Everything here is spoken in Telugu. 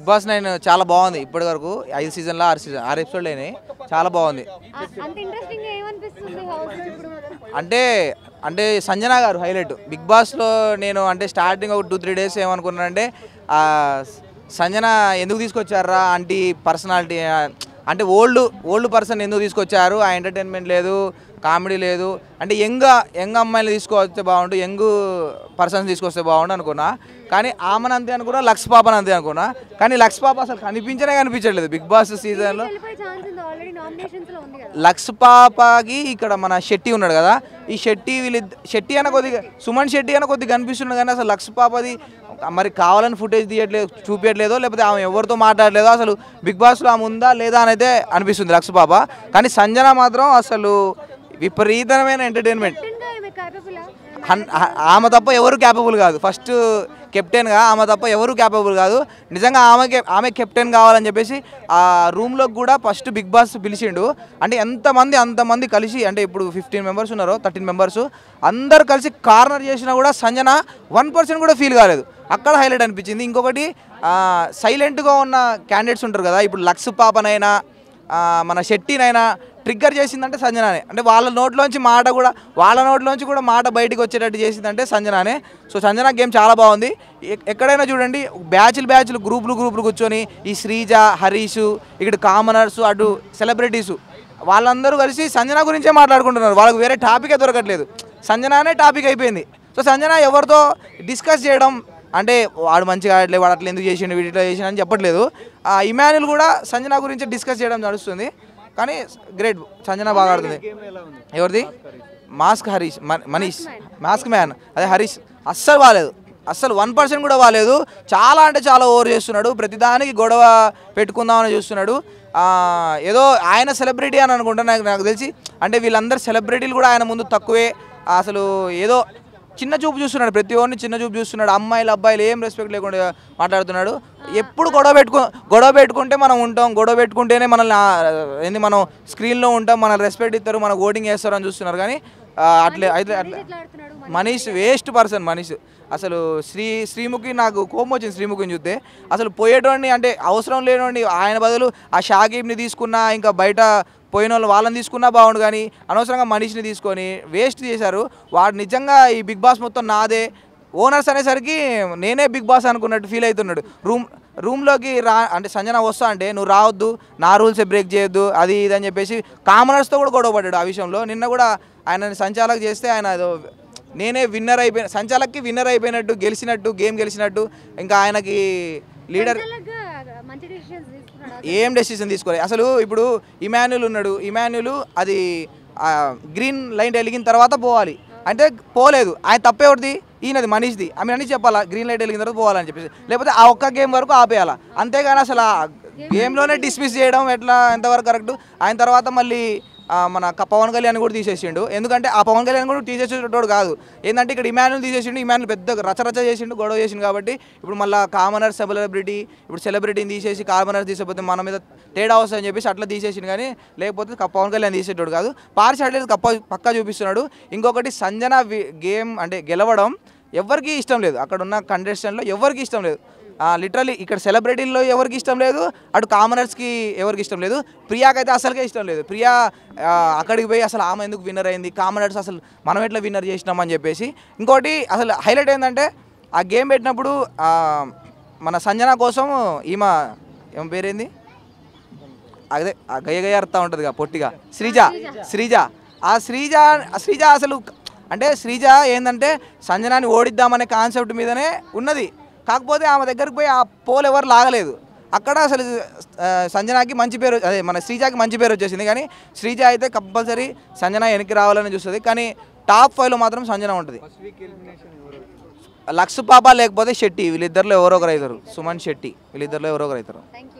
బిగ్ బాస్ 9 చాలా బాగుంది ఇప్పటి వరకు 5 సీజన్లో 6 ఎపిసోడ్లు అయినాయి. చాలా బాగుంది. అంటే అంటే సంజన గారు హైలైట్ బిగ్ బాస్లో. నేను అంటే స్టార్టింగ్ ఒక 2-3 డేస్ ఏమనుకున్నానంటే సంజన ఎందుకు తీసుకొచ్చారా అంటే పర్సనాలిటీ అంటే ఓల్డ్ పర్సన్ ఎందుకు తీసుకొచ్చారు, ఆ ఎంటర్టైన్మెంట్ లేదు, కామెడీ లేదు, అంటే యంగ్ అమ్మాయిలు తీసుకొస్తే బాగుండు, యంగ్ పర్సన్స్ తీసుకొస్తే బాగుండు అనుకున్నా. కానీ ఆమెను అంతే అనుకున్నా, లక్స్ పాపని అంతే అనుకున్నా. కానీ లక్స్ పాప అసలు కనిపించట్లేదు బిగ్ బాస్ సీజన్లో. లక్స్ పాపకి ఇక్కడ మన శెట్టి ఉన్నాడు కదా, ఈ శెట్టి అన్న కొద్దిగా సుమన్ శెట్టి అన్న కొద్దిగా కనిపిస్తున్నాడు. కానీ అసలు లక్స్ పాపది మరి కావాలని ఫుటేజ్ చూపించట్లేదో, లేకపోతే ఆమె ఎవరితో మాట్లాడలేదో, అసలు బిగ్ బాస్లో ఆమె ఉందా లేదా అని అయితే అనిపిస్తుంది లక్స్ పాప. కానీ సంజన మాత్రం అసలు విపరీతమైన ఎంటర్టైన్మెంట్. ఆమె తప్ప ఎవరు క్యాపబుల్ కాదు. ఫస్ట్ కెప్టెన్గా ఆమె తప్ప ఎవరు క్యాపబుల్ కాదు. నిజంగా ఆమె కెప్టెన్ కావాలని చెప్పేసి ఆ రూమ్లోకి కూడా ఫస్ట్ బిగ్ బాస్ పిలిచిండు. అంటే అంతమంది కలిసి, అంటే ఇప్పుడు 15 మెంబర్స్ ఉన్నారు, 13 మెంబర్స్ అందరు కలిసి కార్నర్ చేసినా కూడా సంజన 1% కూడా ఫీల్ కాలేదు. అక్కడ హైలైట్ అనిపించింది. ఇంకొకటి సైలెంట్గా ఉన్న క్యాండిడేట్స్ ఉంటారు కదా, ఇప్పుడు లక్స్ పాపనైనా మన శెట్టినైనా ట్రిగ్గర్ చేసిందంటే సంజనానే. అంటే వాళ్ళ నోట్లోంచి కూడా మాట బయటకు వచ్చేటట్టు చేసిందంటే సంజనానే. సో సంజన గేమ్ చాలా బాగుంది. ఎక్కడైనా చూడండి బ్యాచ్లు గ్రూపులు కూర్చొని ఈ శ్రీజ, హరీష్, ఇక్కడ కామనర్స్, అటు సెలబ్రిటీసు వాళ్ళందరూ కలిసి సంజన గురించే మాట్లాడుకుంటున్నారు. వాళ్ళకి వేరే టాపికే దొరకట్లేదు, సంజనానే టాపిక్ అయిపోయింది. సో సంజన ఎవరితో డిస్కస్ చేయడం అంటే వాడు మంచిగా ఆడలేదు, వాడు అట్లా ఎందుకు చేసిండు, వీటిలో చేసిండు అని చెప్పట్లేదు. ఇమాన్యుల్ కూడా సంజన గురించి డిస్కస్ చేయడం నడుస్తుంది. కానీ గ్రేట్, సంజన బాగా ఆడుతుంది. ఎవరిది? Mask Harish, Manish mask man, అదే హరీష్ అస్సలు బాగాలేదు, అస్సలు 1% కూడా బాగాలేదు. చాలా అంటే చాలా ఓవర్ చేస్తున్నాడు, ప్రతిదానికి గొడవ పెట్టుకుందామని చూస్తున్నాడు. ఏదో ఆయన సెలబ్రిటీ అని అనుకుంటా నాకు తెలిసి. అంటే వీళ్ళందరూ సెలబ్రిటీలు కూడా ఆయన ముందు తక్కువే. అసలు ఏదో చిన్న చూపు చూస్తున్నాడు, ప్రతి ఒక్కరిని చిన్న చూపు చూస్తున్నాడు. అబ్బాయిలు ఏం రెస్పెక్ట్ లేకుండా మాట్లాడుతున్నాడు. ఎప్పుడు గొడవ పెట్టుకుంటే మనం ఉంటాం, గొడవ పెట్టుకుంటేనే మనల్ని మనం స్క్రీన్లో ఉంటాం, మనల్ని రెస్పెక్ట్ ఇస్తారు, మనకు ఓటింగ్ చేస్తారు అని చూస్తున్నారు. కానీ అట్లే మనీష్ వేస్ట్ పర్సన్. మనీష్ అసలు శ్రీముఖి నాకు కోపం వచ్చింది. శ్రీముఖిని చూస్తే అసలు పోయేటోడిని, అంటే అవసరం లేనివాడిని ఆయన బదులు ఆ షాగీబ్ని తీసుకున్నా, ఇంకా బయట పోయిన వాళ్ళని తీసుకున్నా బాగుండు. కానీ అనవసరంగా మనీష్ని తీసుకొని వేస్ట్ చేశారు. వాడు నిజంగా ఈ బిగ్ బాస్ మొత్తం నాదే, ఓనర్స్ అనేసరికి నేనే బిగ్ బాస్ అనుకున్నట్టు ఫీల్ అవుతున్నాడు. రూమ్లోకి అంటే సంజన వస్తా అంటే నువ్వు రావద్దు, నా రూల్సే బ్రేక్ చేయొద్దు, అది ఇది అని చెప్పేసి కామనర్స్తో కూడా గొడవ పడ్డాడు ఆ విషయంలో. నిన్న కూడా ఆయనని సంచాలక్ చేస్తే ఆయన నేనే సంచాలక్కి విన్నర్ అయిపోయినట్టు, గేమ్ గెలిచినట్టు. ఇంకా ఆయనకి లీడర్ ఏం డెసిషన్ తీసుకోలేదు అసలు. ఇప్పుడు ఇమాన్యుల్ ఉన్నాడు, ఇమాన్యుల్ అది గ్రీన్ లైట్ వెలిగిన తర్వాత పోవాలి అంటే పోలేదు. ఆయన తప్పేవాడిది, ఈయనది మనీష్ది. అన్నీ చెప్పాలా, గ్రీన్ లైట్ వెలిగిన తర్వాత పోవాలని చెప్పేసి, లేకపోతే ఆ ఒక్క గేమ్ వరకు ఆపేయాలా. అంతేగాని అసలు ఆ గేమ్లోనే డిస్మిస్ చేయడం ఎంతవరకు కరెక్ట్. ఆయన తర్వాత మళ్ళీ మన పవన్ కళ్యాణ్ కూడా తీసేసిండు. ఎందుకంటే ఆ పవన్ కళ్యాణ్ కూడా తీసేసేటోడు కాదు. ఏంటంటే ఇక్కడ ఇమాన్యుల్ తీసేసిండు, ఇమాన్యుల్ పెద్ద రచరచ చేసిండు, గొడవ చేసిండు. కాబట్టి ఇప్పుడు మళ్ళీ కామనర్ సెలబ్రిటీని తీసేసి కామనర్ తీసేపోతే మన మీద తేడా వస్తుందని చెప్పేసి అట్లా తీసేసిండు. కానీ లేకపోతే పవన్ కళ్యాణ్ తీసేటోడు కాదు. పార్షాలిటీ పక్కా చూపిస్తున్నాడు. ఇంకొకటి సంజన గేమ్ అంటే గెలవడం ఎవరికి ఇష్టం లేదు, అక్కడ ఉన్న కంటెస్టెంట్లో ఎవరికి ఇష్టం లేదు. లిటరలీ ఇక్కడ సెలబ్రిటీల్లో ఎవరికి ఇష్టం లేదు, అటు కామనర్స్కి ఎవరికి ఇష్టం లేదు. ప్రియాకి అయితే అసలుకే ఇష్టం లేదు. ప్రియా అక్కడికి పోయి అసలు ఆమె ఎందుకు విన్నర్ అయింది, కామనర్స్ అసలు మనం ఎట్లా విన్నర్ చేసినామని చెప్పేసి. ఇంకోటి అసలు హైలైట్ ఏంటంటే ఆ గేమ్ పెట్టినప్పుడు మన సంజన కోసం ఏం పేరేంది, అదే గయ్య అర్థం ఉంటుంది కదా పొట్టిగా, శ్రీజ. ఆ శ్రీజ అసలు అంటే శ్రీజ ఏంటంటే సంజనాని ఓడిద్దామనే కాన్సెప్ట్ మీదనే ఉన్నది. కాకపోతే ఆమె దగ్గరికి పోయి ఆ పోల్ ఎవరు లాగలేదు. అక్కడ అసలు సంజనాకి మంచి పేరు, అదే మన శ్రీజాకి మంచి పేరు వచ్చేసింది. కానీ శ్రీజ అయితే కంపల్సరీ సంజన వెనక్కి రావాలని చూస్తుంది. కానీ టాప్ 5లో మాత్రం సంజన ఉంటుంది. లక్స్ పాప లేకపోతే శెట్టి, వీళ్ళిద్దరిలో ఎవరో ఒకరు అవుతారు. సుమన్ శెట్టి వీళ్ళిద్దరిలో ఎవరో ఒకరు అవుతారు.